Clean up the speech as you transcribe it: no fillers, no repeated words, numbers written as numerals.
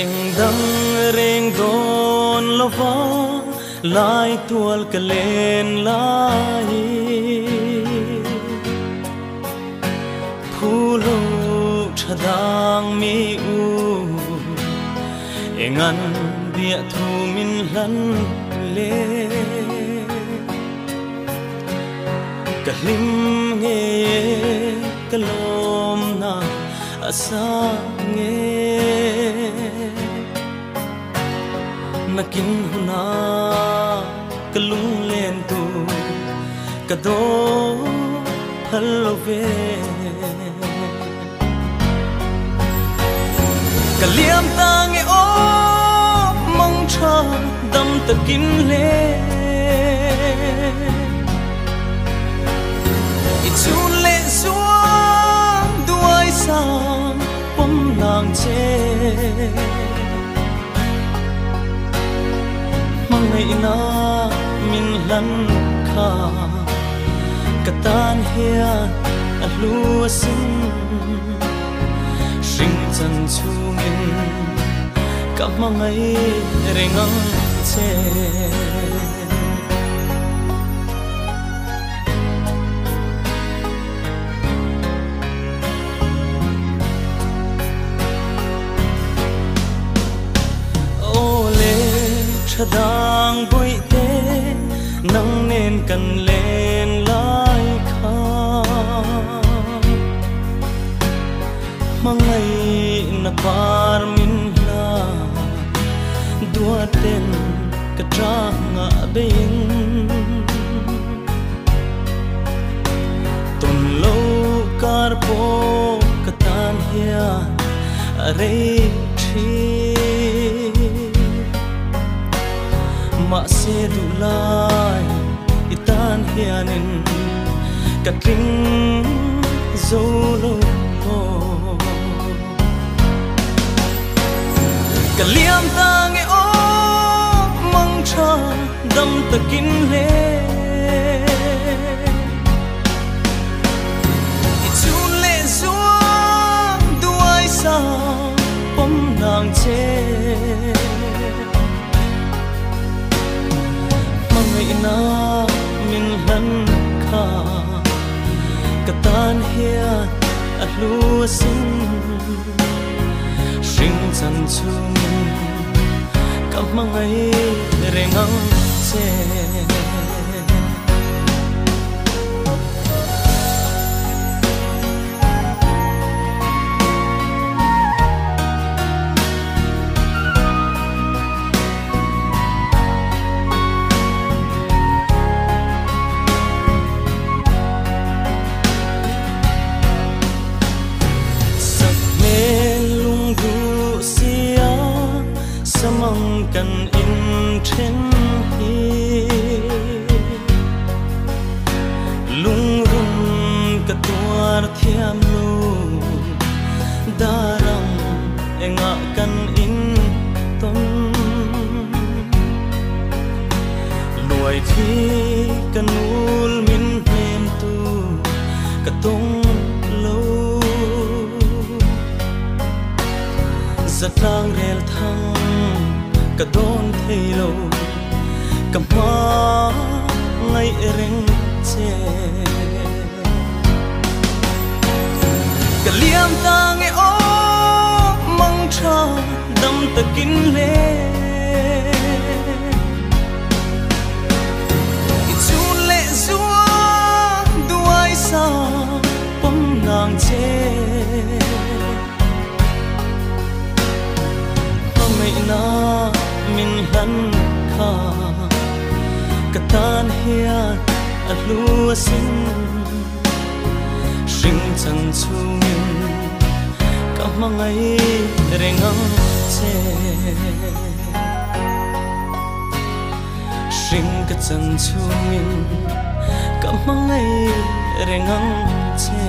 Eng dang reng don lova lai tual kalen lai phulo chadang mi u engan bia thu min lan le kalim nge kalom na asa nge nakin huna kalung len tu kado halove kaliam tang e o mong cha dam takin le ichun le suang duai sang pom nang che mangai na min lan kha katan hia alu asin sing chan chu min ka mangai rengang che chadang boi te nang nen kan len lai kha mangai na par min la dua ten ka tranga bein ton lo kar po katan hia are thi ma se du lai itan hianin katling zolo kaliam tang e o mang cha dam takin le ichun le zuang duai sa pom nang che na min lan kha katan hia alu asin sing chan chu min kamangai rengang che kan in then hi lung run ka tuar thiam lu darang enga kan in ton luai thi kanul min hem tu ka tong lo zatlang rel thang ka don thei lo ka ma ngai reng che ka liam tang e o mang cha dam takin le ichun le zua duai sa pom nang che na min lan kha katan hia alu asin sing chan chu min ka mangai rengang che sing ka chan chu min ka mangai rengang che